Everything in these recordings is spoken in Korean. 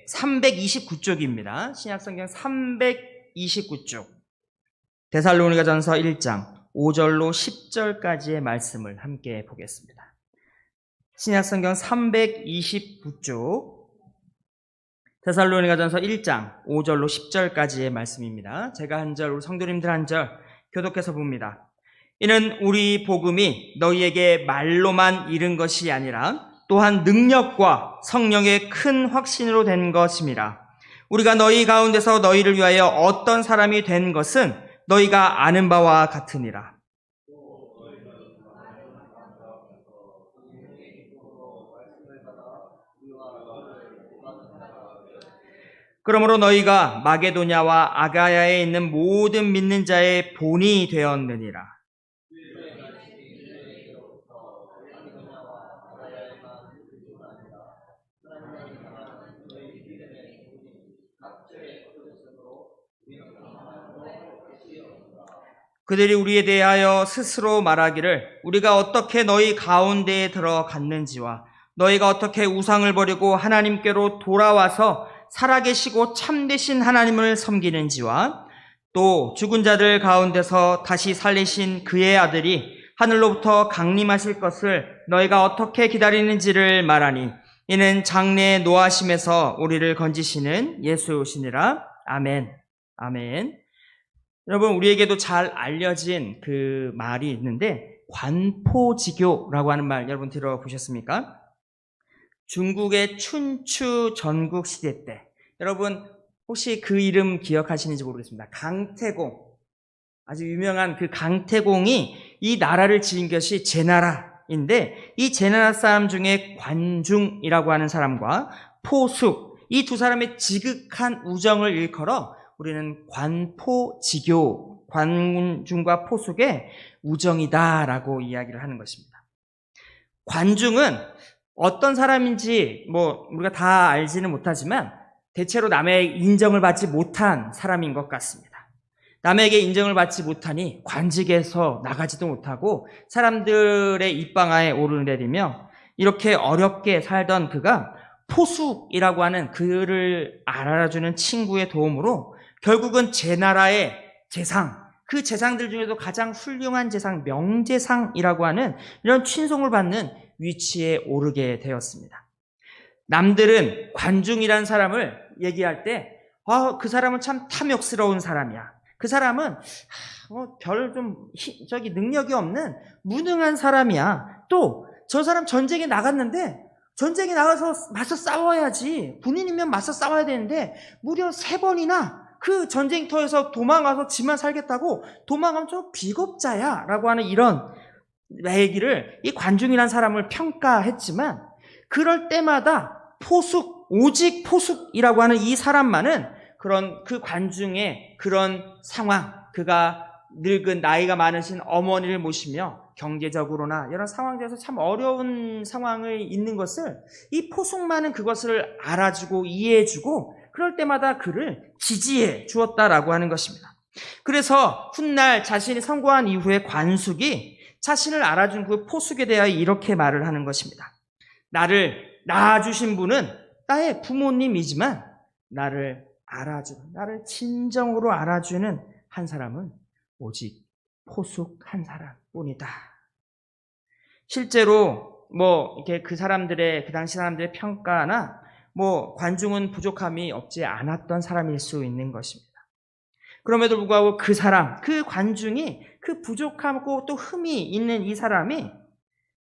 329쪽입니다. 신약성경 329쪽. 데살로니가전서 1장 5절로 10절까지의 말씀을 함께 보겠습니다. 신약성경 329쪽 데살로니가전서 1장 5절로 10절까지의 말씀입니다. 제가 한 절, 우리 성도님들 한 절 교독해서 봅니다. 이는 우리 복음이 너희에게 말로만 이른 것이 아니라 또한 능력과 성령의 큰 확신으로 된 것임이라. 우리가 너희 가운데서 너희를 위하여 어떤 사람이 된 것은 너희가 아는 바와 같으니라. 그러므로 너희가 마게도냐와 아가야에 있는 모든 믿는 자의 본이 되었느니라. 그들이 우리에 대하여 스스로 말하기를 우리가 어떻게 너희 가운데에 들어갔는지와 너희가 어떻게 우상을 버리고 하나님께로 돌아와서 살아계시고 참되신 하나님을 섬기는지와 또 죽은 자들 가운데서 다시 살리신 그의 아들이 하늘로부터 강림하실 것을 너희가 어떻게 기다리는지를 말하니 이는 장래의 노하심에서 우리를 건지시는 예수시니라. 아멘. 아멘. 여러분, 우리에게도 잘 알려진 그 말이 있는데 관포지교라고 하는 말 여러분 들어보셨습니까? 중국의 춘추 전국 시대 때 여러분 혹시 그 이름 기억하시는지 모르겠습니다. 강태공, 아주 유명한 그 강태공이 이 나라를 지은 것이 제나라인데 이 제나라 사람 중에 관중이라고 하는 사람과 포숙, 이 두 사람의 지극한 우정을 일컬어 우리는 관포지교, 관중과 포숙의 우정이다라고 이야기를 하는 것입니다. 관중은 어떤 사람인지 우리가 다 알지는 못하지만 대체로 남의 인정을 받지 못한 사람인 것 같습니다. 남에게 인정을 받지 못하니 관직에서 나가지도 못하고 사람들의 입방아에 오르내리며 이렇게 어렵게 살던 그가 포숙이라고 하는 그를 알아주는 친구의 도움으로 결국은 제나라의 재상, 그 재상들 중에도 가장 훌륭한 재상, 명재상이라고 하는 이런 칭송을 받는 위치에 오르게 되었습니다. 남들은 관중이라는 사람을 얘기할 때 그 사람은 참 탐욕스러운 사람이야. 그 사람은 능력이 없는 무능한 사람이야. 또 저 사람 전쟁에 나갔는데 전쟁에 나가서 맞서 싸워야지. 군인이면 맞서 싸워야 되는데 무려 3번이나 그 전쟁터에서 도망가서 지만 살겠다고 도망가면 저 비겁자야 라고 하는 이런 얘기를 이 관중이라는 사람을 평가했지만 그럴 때마다 포숙, 오직 포숙이라고 하는 이 사람만은 그런 그 관중의 그런 상황, 그가 늙은 나이가 많으신 어머니를 모시며 경제적으로나 이런 상황에서 참 어려운 상황에 있는 것을 이 포숙만은 그것을 알아주고 이해해주고 그럴 때마다 그를 지지해 주었다라고 하는 것입니다. 그래서 훗날 자신이 선고한 이후에 관숙이 자신을 알아준 그 포숙에 대하여 이렇게 말을 하는 것입니다. 나를 낳아주신 분은 나의 부모님이지만 나를 알아주는, 나를 진정으로 알아주는 한 사람은 오직 포숙 한 사람뿐이다. 실제로 이렇게 그 당시 사람들의 평가나 관중은 부족함이 없지 않았던 사람일 수 있는 것입니다. 그럼에도 불구하고 그 사람, 그 관중이 그 부족하고 또 흠이 있는 이 사람이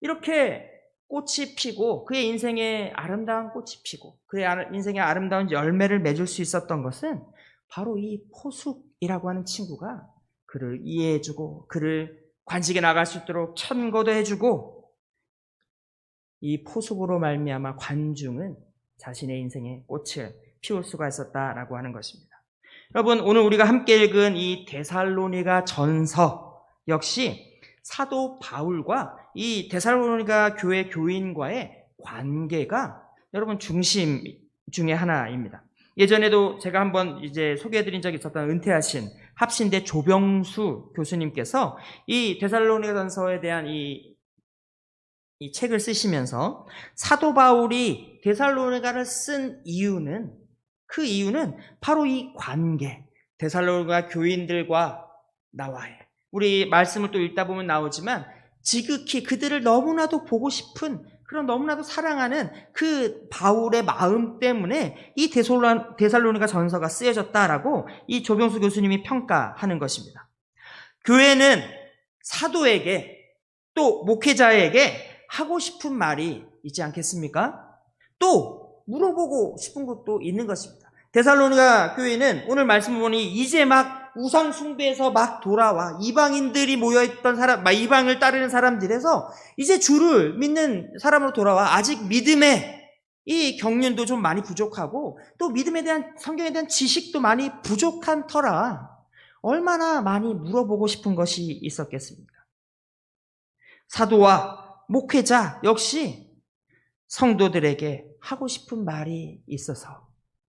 이렇게 꽃이 피고 그의 인생에 아름다운 꽃이 피고 그의 인생에 아름다운 열매를 맺을 수 있었던 것은 바로 이 포숙이라고 하는 친구가 그를 이해해주고 그를 관직에 나갈 수 있도록 천거도 해주고 이 포숙으로 말미암아 관중은 자신의 인생에 꽃을 피울 수가 있었다라고 하는 것입니다. 여러분, 오늘 우리가 함께 읽은 이 데살로니가 전서 역시 사도 바울과 이 데살로니가 교회 교인과의 관계가 여러분 중심 중에 하나입니다. 예전에도 제가 한번 소개해드린 적이 있었던 은퇴하신 합신대 조병수 교수님께서 이 데살로니가 전서에 대한 이 이 책을 쓰시면서 사도 바울이 데살로니가를 쓴 이유는, 그 이유는 바로 이 관계, 데살로니가 교인들과 나와의, 우리 말씀을 또 읽다 보면 나오지만 지극히 그들을 너무나도 보고 싶은, 그런 너무나도 사랑하는 그 바울의 마음 때문에 이 데살로니가 전서가 쓰여졌다라고 이 조병수 교수님이 평가하는 것입니다. 교회는 사도에게 또 목회자에게 하고 싶은 말이 있지 않겠습니까? 또 물어보고 싶은 것도 있는 것입니다. 데살로니가 교회는 오늘 말씀을 보니 이제 막 우상 숭배에서 막 돌아와 이방인들이 모여있던 사람, 이방을 따르는 사람들에서 이제 주를 믿는 사람으로 돌아와 아직 믿음의 이 경륜도 좀 많이 부족하고 또 믿음에 대한, 성경에 대한 지식도 많이 부족한 터라 얼마나 많이 물어보고 싶은 것이 있었겠습니까? 사도와 목회자 역시 성도들에게 하고 싶은 말이 있어서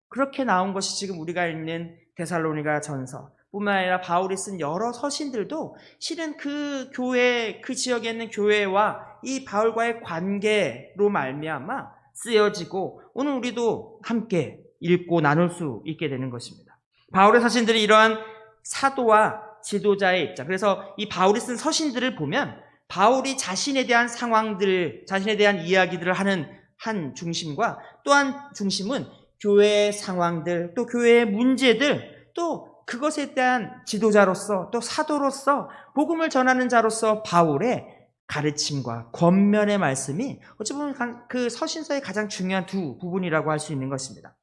그렇게 나온 것이 지금 우리가 읽는 데살로니가 전서 뿐만 아니라 바울이 쓴 여러 서신들도 실은 그 교회, 그 지역에 있는 교회와 이 바울과의 관계로 말미암아 쓰여지고 오늘 우리도 함께 읽고 나눌 수 있게 되는 것입니다. 바울의 서신들이 이러한 사도와 지도자의 입장, 그래서 이 바울이 쓴 서신들을 보면 바울이 자신에 대한 상황들, 자신에 대한 이야기들을 하는 한 중심과 또 한 중심은 교회의 상황들, 또 교회의 문제들, 또 그것에 대한 지도자로서 또 사도로서 복음을 전하는 자로서 바울의 가르침과 권면의 말씀이 어찌 보면 그 서신서의 가장 중요한 두 부분이라고 할 수 있는 것입니다.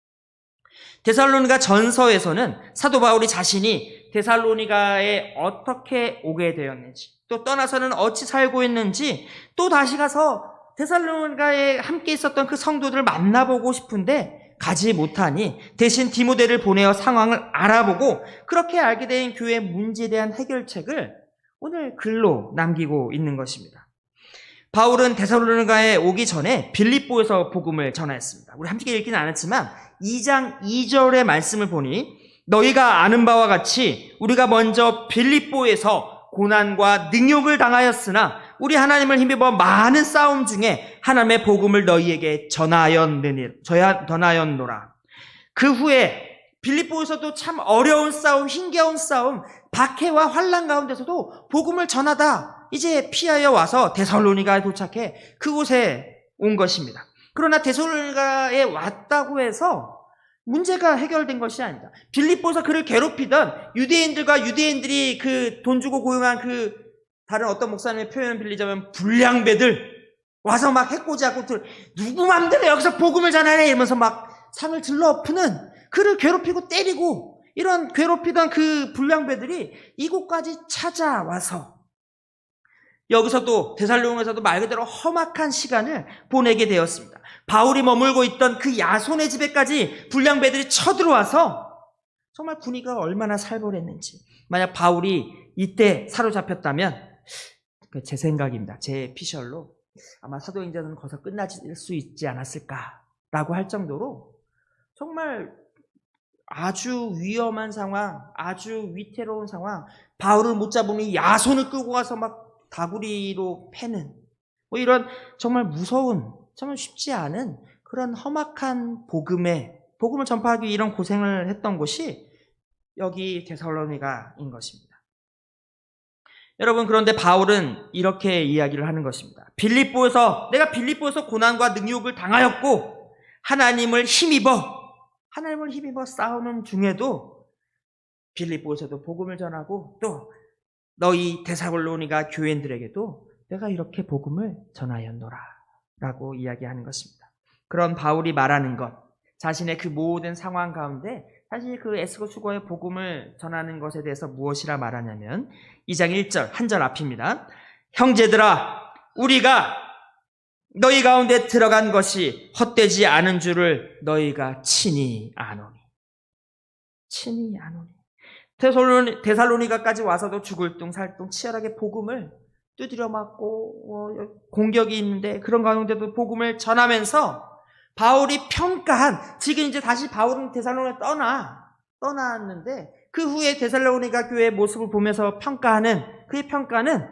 데살로니가 전서에서는 사도 바울이 자신이 데살로니가에 어떻게 오게 되었는지, 또 떠나서는 어찌 살고 있는지, 또 다시 가서 데살로니가에 함께 있었던 그 성도들을 만나보고 싶은데 가지 못하니 대신 디모데를 보내어 상황을 알아보고 그렇게 알게 된 교회의 문제에 대한 해결책을 오늘 글로 남기고 있는 것입니다. 바울은 데살로니가에 오기 전에 빌립보에서 복음을 전하였습니다. 우리 함께 읽지는 않았지만 2장 2절의 말씀을 보니 너희가 아는 바와 같이 우리가 먼저 빌립보에서 고난과 능욕을 당하였으나 우리 하나님을 힘입어 많은 싸움 중에 하나님의 복음을 너희에게 전하였노라. 그 후에 빌립보에서도 참 어려운 싸움, 힘겨운 싸움, 박해와 환난 가운데서도 복음을 전하다 이제 피하여 와서 데살로니가에 도착해 그곳에 온 것입니다. 그러나 데살로니가에 왔다고 해서 문제가 해결된 것이 아니다. 빌립보에서 그를 괴롭히던 유대인들과 유대인들이 그 돈 주고 고용한 그 다른 어떤 목사님의 표현을 빌리자면 불량배들 와서 막 해코지하고 누구 맘대로 여기서 복음을 전하래 이러면서 막 상을 들러엎는, 그를 괴롭히고 때리고 이런 괴롭히던 그 불량배들이 이곳까지 찾아와서 여기서도 데살로니가에서도 말 그대로 험악한 시간을 보내게 되었습니다. 바울이 머물고 있던 그 야손의 집에까지 불량배들이 쳐들어와서 정말 분위기가 얼마나 살벌했는지, 만약 바울이 이때 사로잡혔다면, 제 생각입니다. 제 피셜로 아마 사도행전은 거기서 끝나질 수 있지 않았을까라고 할 정도로 정말 아주 위험한 상황, 아주 위태로운 상황, 바울을 못 잡으니 야손을 끌고 가서 막 다구리로 패는 이런 정말 무서운, 정말 쉽지 않은 그런 험악한 복음을 전파하기 위해 이런 고생을 했던 곳이 여기 데살로니가인 것입니다. 여러분, 그런데 바울은 이렇게 이야기를 하는 것입니다. 내가 빌립보에서 고난과 능욕을 당하였고 하나님을 힘입어 싸우는 중에도 빌립보에서도 복음을 전하고 또 너희 데살로니가 교인들에게도 내가 이렇게 복음을 전하였노라 라고 이야기하는 것입니다. 그런 바울이 말하는 것, 자신의 그 모든 상황 가운데 사실 그 애쓰고 수고의 복음을 전하는 것에 대해서 무엇이라 말하냐면 2장 1절, 한 절 앞입니다. 형제들아, 우리가 너희 가운데 들어간 것이 헛되지 않은 줄을 너희가 친히 아노니. 데살로니가까지 와서도 죽을 둥 살 둥 치열하게 복음을 두드려 맞고 공격이 있는데 그런 가운데도 복음을 전하면서 바울이 평가한, 지금 이제 다시 바울은 데살로니가 떠났는데 그 후에 데살로니가 교회의 모습을 보면서 평가하는 그의 평가는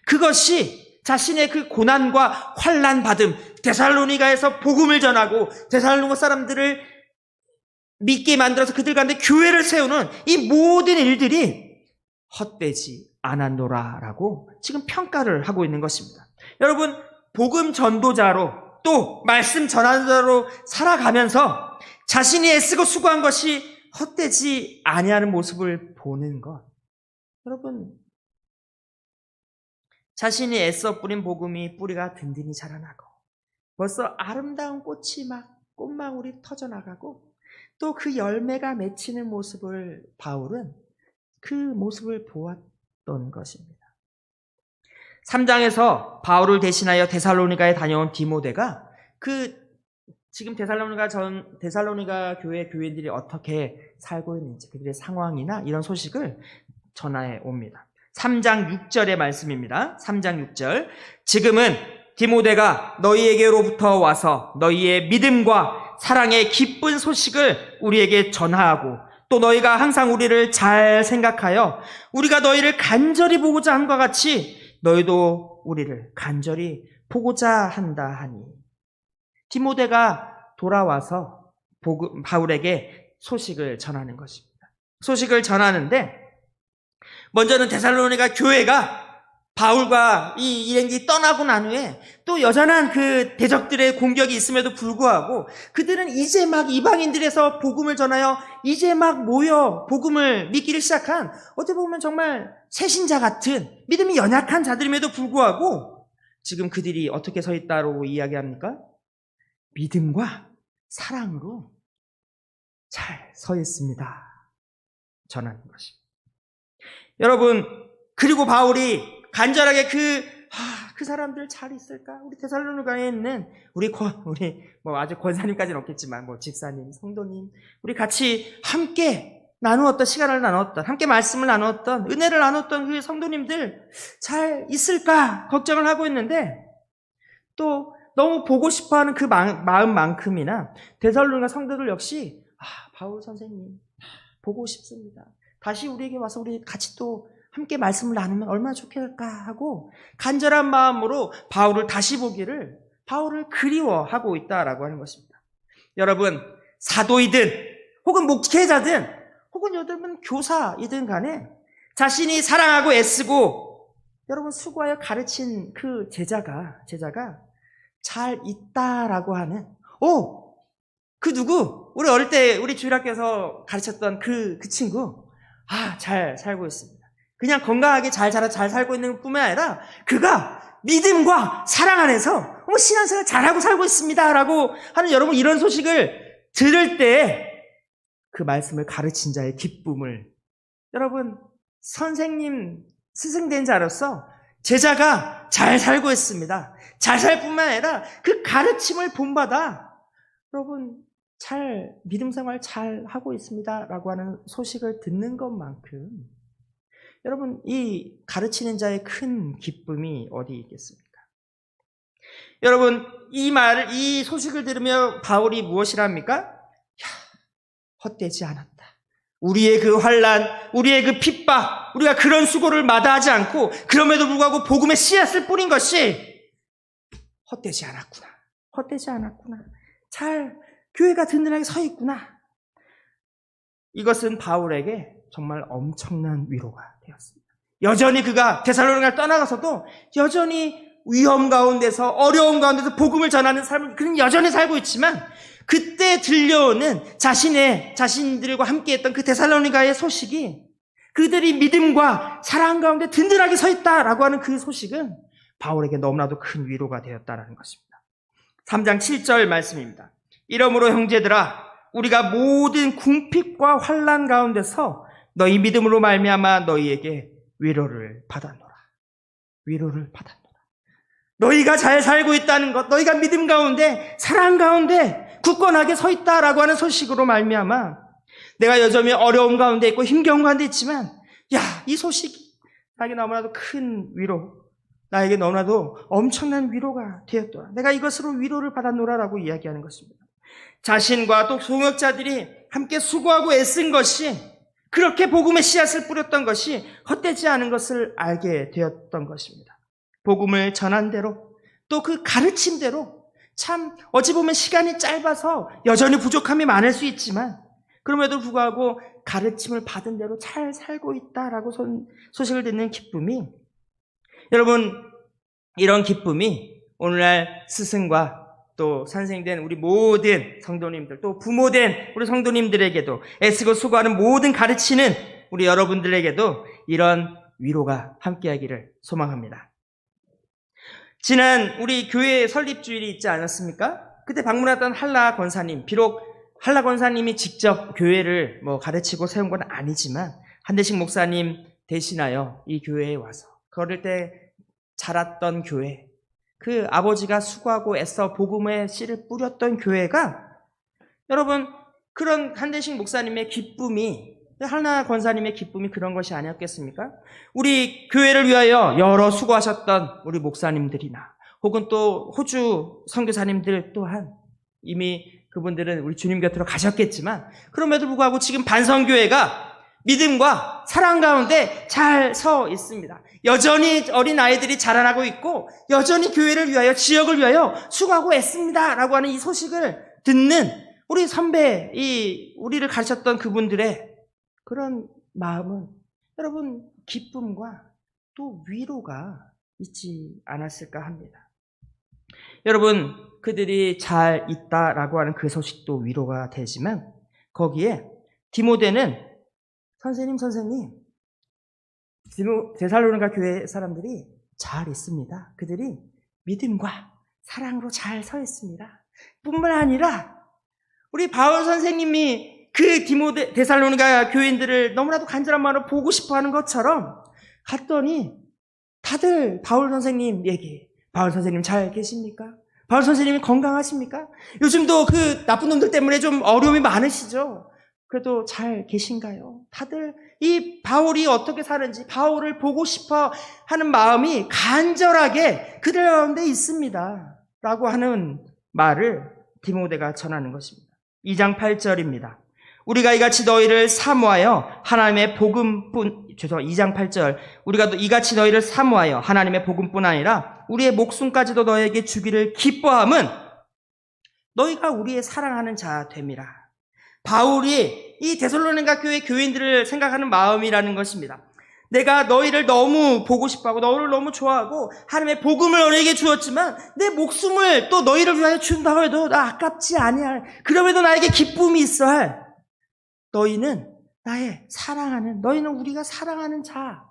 그것이 자신의 그 고난과 환난 받음, 데살로니가에서 복음을 전하고 데살로니가 사람들을 믿게 만들어서 그들 가운데 교회를 세우는 이 모든 일들이 헛되지 않았노라라고 지금 평가를 하고 있는 것입니다. 여러분, 복음 전도자로 또 말씀 전하자로 살아가면서 자신이 애쓰고 수고한 것이 헛되지 아니하는 모습을 보는 것. 여러분, 자신이 애써 뿌린 복음이 뿌리가 든든히 자라나고 벌써 아름다운 꽃이 막 꽃망울이 터져나가고 또 그 열매가 맺히는 모습을 바울은 그 모습을 보았던 것입니다. 3장에서 바울을 대신하여 데살로니가에 다녀온 디모데가 지금 데살로니가 교회 교인들이 어떻게 살고 있는지 그들의 상황이나 이런 소식을 전해 옵니다. 3장 6절의 말씀입니다. 3장 6절. 지금은 디모데가 너희에게로부터 와서 너희의 믿음과 사랑의 기쁜 소식을 우리에게 전하고 또 너희가 항상 우리를 잘 생각하여 우리가 너희를 간절히 보고자 함과 같이 너희도 우리를 간절히 보고자 한다 하니. 디모데가 돌아와서 바울에게 소식을 전하는 것입니다. 소식을 전하는데 먼저는 데살로니가 교회가 바울과 이 일행이 떠나고 난 후에 또 여전한 그 대적들의 공격이 있음에도 불구하고 그들은 이제 막 이방인들에서 복음을 전하여 이제 막 모여 복음을 믿기를 시작한 어떻게 보면 정말 새신자 같은 믿음이 연약한 자들임에도 불구하고 지금 그들이 어떻게 서 있다고 이야기합니까? 믿음과 사랑으로 잘 서 있습니다. 전하는 것입니다. 여러분, 그리고 바울이 간절하게 그 사람들 잘 있을까? 우리 데살로니가에 있는 우리 아직 권사님까지는 없겠지만 집사님, 성도님, 우리 같이 함께 시간을 나누었던, 함께 말씀을 나누었던, 은혜를 나눴던 그 성도님들 잘 있을까? 걱정을 하고 있는데 또 너무 보고 싶어하는 그 마음만큼이나 데살로니가 성도들 역시 바울 선생님 보고 싶습니다. 다시 우리에게 와서 우리 같이 또 함께 말씀을 나누면 얼마나 좋겠을까 하고 간절한 마음으로 바울을 다시 보기를 바울을 그리워하고 있다라고 하는 것입니다. 여러분, 사도이든 혹은 목회자든 혹은 여러분 교사이든 간에 자신이 사랑하고 애쓰고 여러분 수고하여 가르친 그 제자가 잘 있다라고 하는 그 누구? 우리 어릴 때 우리 주일학교에서 가르쳤던 그 친구 잘 살고 있습니다. 그냥 건강하게 잘 살고 있는 뿐만 아니라 그가 믿음과 사랑 안에서 신앙생활 잘하고 살고 있습니다라고 하는 여러분 이런 소식을 들을 때 그 말씀을 가르친 자의 기쁨을 여러분 선생님 스승된 자로서 제자가 잘 살고 있습니다. 잘 살 뿐만 아니라 그 가르침을 본받아 여러분 잘 믿음생활 잘 하고 있습니다라고 하는 소식을 듣는 것만큼 여러분 이 가르치는 자의 큰 기쁨이 어디 있겠습니까? 여러분 이 소식을 들으며 바울이 무엇이라 합니까? 헛되지 않았다. 우리의 그 환난, 우리의 그 핍박, 우리가 그런 수고를 마다하지 않고 그럼에도 불구하고 복음의 씨앗을 뿌린 것이 헛되지 않았구나. 헛되지 않았구나. 잘 교회가 든든하게 서 있구나. 이것은 바울에게 정말 엄청난 위로가 되었습니다. 여전히 그가 데살로니가를 떠나가서도 여전히 위험 가운데서 어려움 가운데서 복음을 전하는 삶을 그는 여전히 살고 있지만 그때 들려오는 자신들과 함께했던 그 데살로니가의 소식이 그들이 믿음과 사랑 가운데 든든하게 서 있다라고 하는 그 소식은 바울에게 너무나도 큰 위로가 되었다라는 것입니다. 3장 7절 말씀입니다. 이러므로 형제들아 우리가 모든 궁핍과 환난 가운데서 너희 믿음으로 말미암아 너희에게 위로를 받았노라. 위로를 받았노라. 너희가 잘 살고 있다는 것, 너희가 믿음 가운데 사랑 가운데 굳건하게 서 있다라고 하는 소식으로 말미암아 내가 여전히 어려움 가운데 있고 힘겨운 가운데 있지만 이 소식이 나에게 너무나도 큰 위로, 나에게 너무나도 엄청난 위로가 되었더라. 내가 이것으로 위로를 받았노라라고 이야기하는 것입니다. 자신과 또 동역자들이 함께 수고하고 애쓴 것이 그렇게 복음의 씨앗을 뿌렸던 것이 헛되지 않은 것을 알게 되었던 것입니다. 복음을 전한 대로 또 그 가르침대로 참 어찌 보면 시간이 짧아서 여전히 부족함이 많을 수 있지만 그럼에도 불구하고 가르침을 받은 대로 잘 살고 있다라고 소식을 듣는 기쁨이, 여러분, 이런 기쁨이 오늘날 스승과 또 선생된 우리 모든 성도님들, 또 부모된 우리 성도님들에게도, 애쓰고 수고하는 모든 가르치는 우리 여러분들에게도 이런 위로가 함께하기를 소망합니다. 지난 우리 교회 설립주일이 있지 않았습니까? 그때 방문했던 한라 권사님, 비록 한라 권사님이 직접 교회를 가르치고 세운 건 아니지만 한대식 목사님 대신하여 이 교회에 와서 어릴 때 자랐던 교회, 그 아버지가 수고하고 애써 복음의 씨를 뿌렸던 교회가, 여러분, 그런 한대식 목사님의 기쁨이, 한라 권사님의 기쁨이 그런 것이 아니었겠습니까? 우리 교회를 위하여 여러 수고하셨던 우리 목사님들이나 혹은 또 호주 선교사님들 또한 이미 그분들은 우리 주님 곁으로 가셨겠지만 그럼에도 불구하고 지금 반성교회가 믿음과 사랑 가운데 잘 서 있습니다. 여전히 어린 아이들이 자라나고 있고 여전히 교회를 위하여, 지역을 위하여 수고하고 애씁니다 라고 하는 이 소식을 듣는 우리 선배, 우리를 가르쳤던 그분들의 그런 마음은, 여러분, 기쁨과 또 위로가 있지 않았을까 합니다. 여러분, 그들이 잘 있다라고 하는 그 소식도 위로가 되지만 거기에 디모데는 선생님, 데살로니가 교회 사람들이 잘 있습니다. 그들이 믿음과 사랑으로 잘 서 있습니다. 뿐만 아니라 우리 바울 선생님이 그 데살로니가 교인들을 너무나도 간절한 마음으로 보고 싶어하는 것처럼 갔더니 다들 바울 선생님 얘기, 바울 선생님 잘 계십니까? 바울 선생님이 건강하십니까? 요즘도 그 나쁜 놈들 때문에 좀 어려움이 많으시죠? 그래도 잘 계신가요? 다들 이 바울이 어떻게 사는지, 바울을 보고 싶어 하는 마음이 간절하게 그들 가운데 있습니다 라고 하는 말을 디모데가 전하는 것입니다. 2장 8절입니다. 우리가 이같이 너희를 사모하여 하나님의 복음뿐, 2장 8절, 우리가 이같이 너희를 사모하여 하나님의 복음뿐 아니라 우리의 목숨까지도 너희에게 주기를 기뻐함은 너희가 우리의 사랑하는 자 됨이라. 바울이 이 데살로니가 교회 교인들을 생각하는 마음이라는 것입니다. 내가 너희를 너무 보고 싶어하고 너희를 너무 좋아하고 하나님의 복음을 너희에게 주었지만 내 목숨을 또 너희를 위하여 준다고 해도 나 아깝지 아니할, 그럼에도 나에게 기쁨이 있어 할, 너희는 나의 사랑하는, 너희는 우리가 사랑하는 자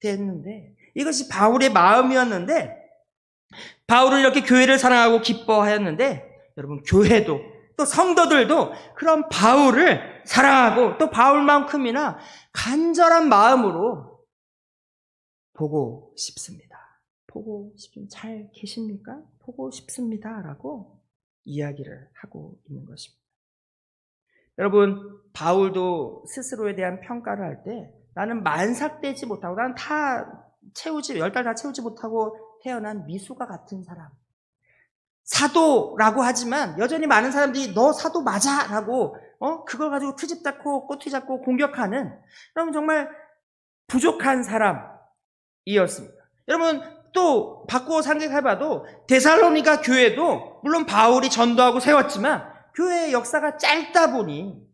됐는데, 이것이 바울의 마음이었는데, 바울은 이렇게 교회를 사랑하고 기뻐하였는데, 여러분, 교회도 또 성도들도 그런 바울을 사랑하고 또 바울만큼이나 간절한 마음으로 보고 싶습니다. 보고 싶습니다. 잘 계십니까? 보고 싶습니다 라고 이야기를 하고 있는 것입니다. 여러분, 바울도 스스로에 대한 평가를 할 때 나는 만삭되지 못하고, 나는 10달 다 채우지 못하고 태어난 미수가 같은 사람, 사도라고 하지만 여전히 많은 사람들이 너 사도 맞아 라고 그걸 가지고 트집 잡고 꼬투리 잡고 공격하는, 여러분, 정말 부족한 사람이었습니다. 여러분, 또 바꾸어 생각해봐도 데살로니가 교회도 물론 바울이 전도하고 세웠지만 교회의 역사가 짧다 보니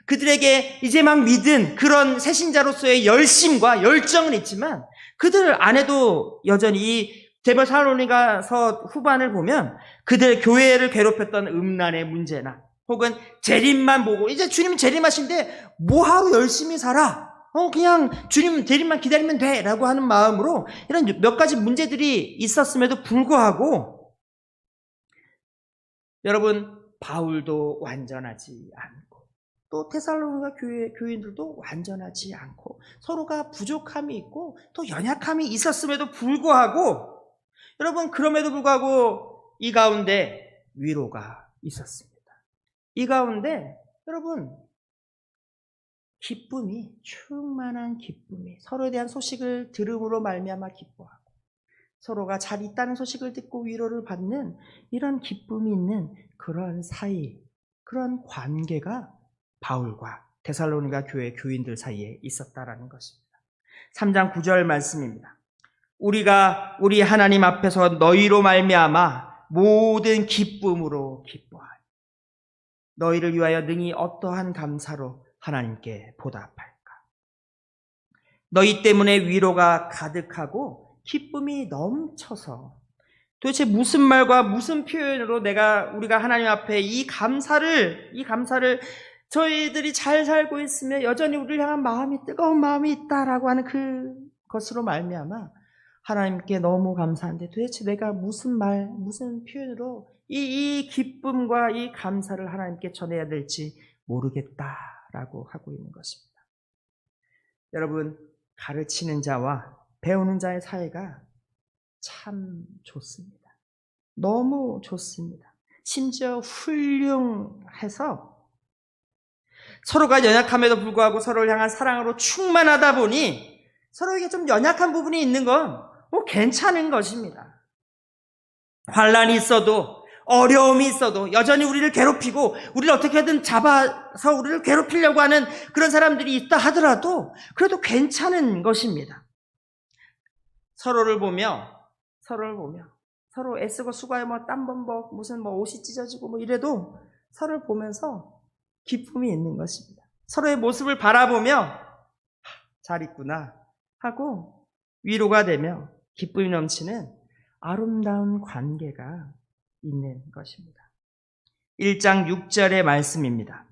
그들에게 이제 막 믿은 그런 새신자로서의 열심과 열정은 있지만 그들 안에도 여전히 이 데살로니가서 후반을 보면 그들 교회를 괴롭혔던 음란의 문제나 혹은 재림만 보고, 이제 주님 재림하신데 뭐하러 열심히 살아? 그냥 주님 재림만 기다리면 돼 라고 하는 마음으로 이런 몇 가지 문제들이 있었음에도 불구하고, 여러분, 바울도 완전하지 않고 또 데살로니가 교인들도 완전하지 않고 서로가 부족함이 있고 또 연약함이 있었음에도 불구하고, 여러분, 그럼에도 불구하고 이 가운데 위로가 있었습니다. 이 가운데 여러분 기쁨이, 충만한 기쁨이, 서로에 대한 소식을 들음으로 말미암아 기뻐하고 서로가 잘 있다는 소식을 듣고 위로를 받는 이런 기쁨이 있는 그런 사이, 그런 관계가 바울과 데살로니가 교회 교인들 사이에 있었다라는 것입니다. 3장 9절 말씀입니다. 우리 하나님 앞에서 너희로 말미암아 모든 기쁨으로 기뻐하니 너희를 위하여 능히 어떠한 감사로 하나님께 보답할까. 너희 때문에 위로가 가득하고 기쁨이 넘쳐서 도대체 무슨 말과 무슨 표현으로 우리가 하나님 앞에 이 감사를 저희들이 잘 살고 있으며 여전히 우리를 향한 뜨거운 마음이 있다라고 하는 그것으로 말미암아 하나님께 너무 감사한데 도대체 내가 무슨 표현으로 이 기쁨과 이 감사를 하나님께 전해야 될지 모르겠다라고 하고 있는 것입니다. 여러분, 가르치는 자와 배우는 자의 사이가 참 좋습니다. 너무 좋습니다. 심지어 훌륭해서 서로가 연약함에도 불구하고 서로를 향한 사랑으로 충만하다 보니 서로에게 좀 연약한 부분이 있는 건 괜찮은 것입니다. 환난이 있어도 어려움이 있어도 여전히 우리를 괴롭히고 우리를 어떻게든 잡아서 우리를 괴롭히려고 하는 그런 사람들이 있다 하더라도 그래도 괜찮은 것입니다. 서로를 보며 서로 애쓰고 수고하여 땀범벅 무슨 옷이 찢어지고 이래도 서로를 보면서 기쁨이 있는 것입니다. 서로의 모습을 바라보며 잘 있구나 하고 위로가 되며 기쁨이 넘치는 아름다운 관계가 있는 것입니다. 1장 6절의 말씀입니다.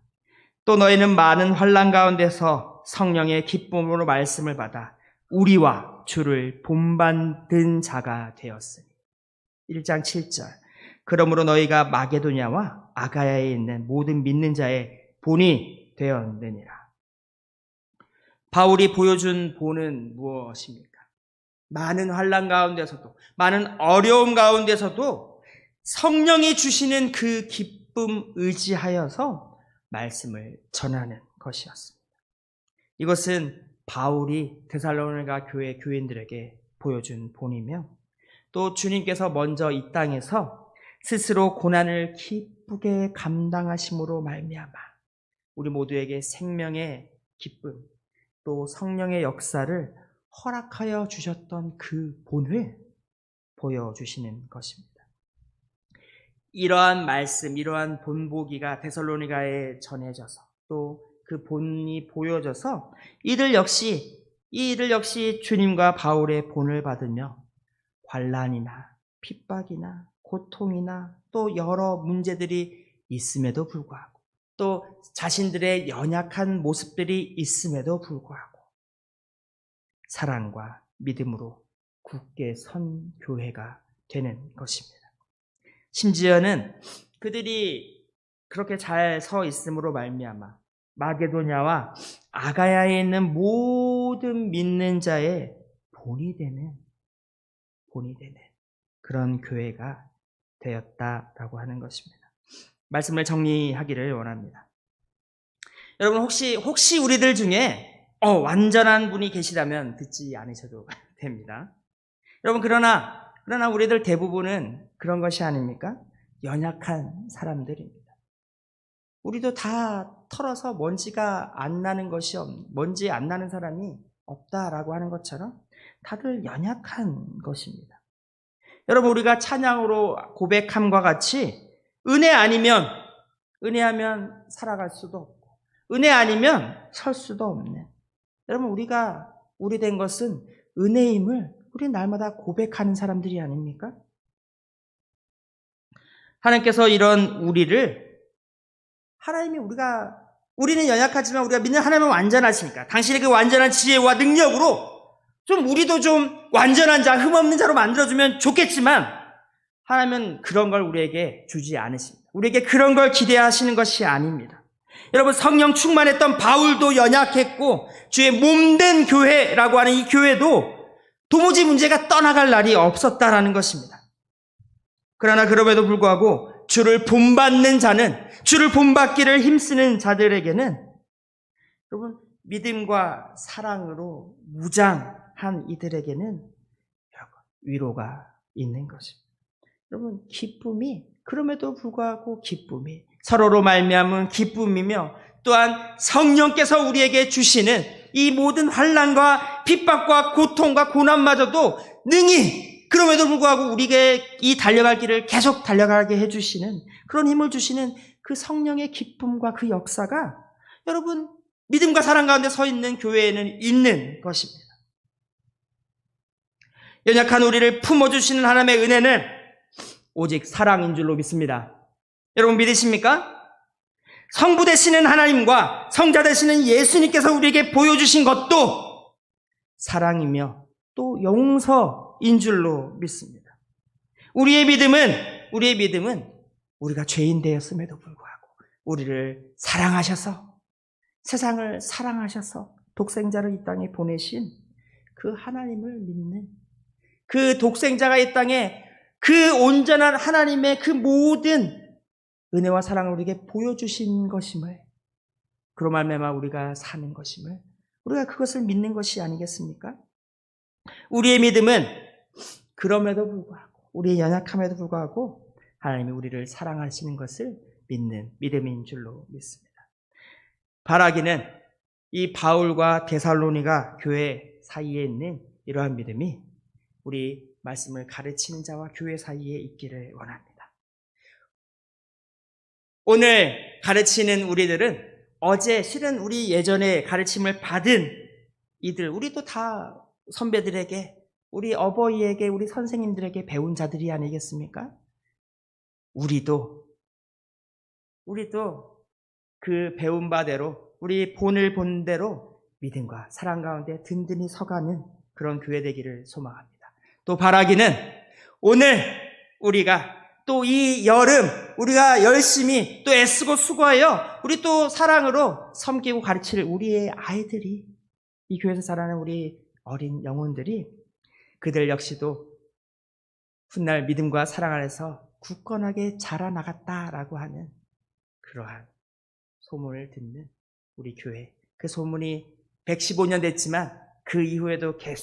또 너희는 많은 환난 가운데서 성령의 기쁨으로 말씀을 받아 우리와 주를 본받는 자가 되었으니. 1장 7절. 그러므로 너희가 마게도냐와 아가야에 있는 모든 믿는 자의 본이 되었느니라. 바울이 보여준 본은 무엇입니까? 많은 환난 가운데서도 많은 어려움 가운데서도 성령이 주시는 그 기쁨 의지하여서 말씀을 전하는 것이었습니다. 이것은 바울이 데살로니가 교회 교인들에게 보여준 본이며 또 주님께서 먼저 이 땅에서 스스로 고난을 기쁘게 감당하심으로 말미암아 우리 모두에게 생명의 기쁨 또 성령의 역사를 허락하여 주셨던 그 본을 보여주시는 것입니다. 이러한 말씀, 이러한 본보기가 데살로니가에 전해져서 또 그 본이 보여져서 이들 역시 주님과 바울의 본을 받으며 환난이나 핍박이나 고통이나 또 여러 문제들이 있음에도 불구하고 또 자신들의 연약한 모습들이 있음에도 불구하고 사랑과 믿음으로 굳게 선 교회가 되는 것입니다. 심지어는 그들이 그렇게 잘 서 있음으로 말미암아 마게도냐와 아가야에 있는 모든 믿는 자의 본이 되는 그런 교회가 되었다라고 하는 것입니다. 말씀을 정리하기를 원합니다. 여러분 혹시 우리들 중에 완전한 분이 계시다면 듣지 않으셔도 됩니다. 여러분 그러나 우리들 대부분은 그런 것이 아닙니까? 연약한 사람들입니다. 우리도 다 털어서 먼지 안 나는 사람이 없다라고 하는 것처럼 다들 연약한 것입니다. 여러분 우리가 찬양으로 고백함과 같이 은혜 아니면 살아갈 수도 없고 은혜 아니면 설 수도 없는 여러분 우리 된 것은 은혜임을 우리 날마다 고백하는 사람들이 아닙니까? 하나님께서 이런 우리는 연약하지만 우리가 믿는 하나님은 완전하시니까 당신의 그 완전한 지혜와 능력으로 우리도 좀 완전한 자, 흠없는 자로 만들어주면 좋겠지만 하나님은 그런 걸 우리에게 주지 않으십니다. 우리에게 그런 걸 기대하시는 것이 아닙니다. 여러분 성령 충만했던 바울도 연약했고 주의 몸된 교회라고 하는 이 교회도 도무지 문제가 떠나갈 날이 없었다라는 것입니다. 그러나 그럼에도 불구하고 주를 본받는 자는 주를 본받기를 힘쓰는 자들에게는 여러분 믿음과 사랑으로 무장한 이들에게는 위로가 있는 것입니다. 여러분 그럼에도 불구하고 기쁨이 서로로 말미암은 기쁨이며 또한 성령께서 우리에게 주시는 이 모든 환난과 핍박과 고통과 고난마저도 능히 그럼에도 불구하고 우리에게 이 달려갈 길을 계속 달려가게 해주시는 그런 힘을 주시는 그 성령의 기쁨과 그 역사가 여러분 믿음과 사랑 가운데 서 있는 교회에는 있는 것입니다. 연약한 우리를 품어주시는 하나님의 은혜는 오직 사랑인 줄로 믿습니다. 여러분 믿으십니까? 성부 되시는 하나님과 성자 되시는 예수님께서 우리에게 보여주신 것도 사랑이며 또 용서인 줄로 믿습니다. 우리의 믿음은 우리가 죄인 되었음에도 불구하고 우리를 사랑하셔서 세상을 사랑하셔서 독생자를 이 땅에 보내신 그 하나님을 믿는 그 독생자가 이 땅에 그 온전한 하나님의 그 모든 은혜와 사랑을 우리에게 보여주신 것임을 그로 말미암아 우리가 사는 것임을 우리가 그것을 믿는 것이 아니겠습니까? 우리의 믿음은 그럼에도 불구하고 우리의 연약함에도 불구하고 하나님이 우리를 사랑하시는 것을 믿는 믿음인 줄로 믿습니다. 바라기는 이 바울과 데살로니가 교회 사이에 있는 이러한 믿음이 우리 말씀을 가르치는 자와 교회 사이에 있기를 원합니다. 오늘 가르치는 우리들은 어제 실은 우리 예전에 가르침을 받은 이들, 우리도 다 선배들에게, 우리 어버이에게, 우리 선생님들에게 배운 자들이 아니겠습니까? 우리도 그 배운 바대로, 우리 본을 본 대로 믿음과 사랑 가운데 든든히 서가는 그런 교회 되기를 소망합니다. 또 바라기는 오늘 우리가 또 이 여름 우리가 열심히 또 애쓰고 수고하여 우리 또 사랑으로 섬기고 가르칠 우리의 아이들이 이 교회에서 자라는 우리 어린 영혼들이 그들 역시도 훗날 믿음과 사랑 안에서 굳건하게 자라나갔다라고 하는 그러한 소문을 듣는 우리 교회, 그 소문이 115년 됐지만 그 이후에도 계속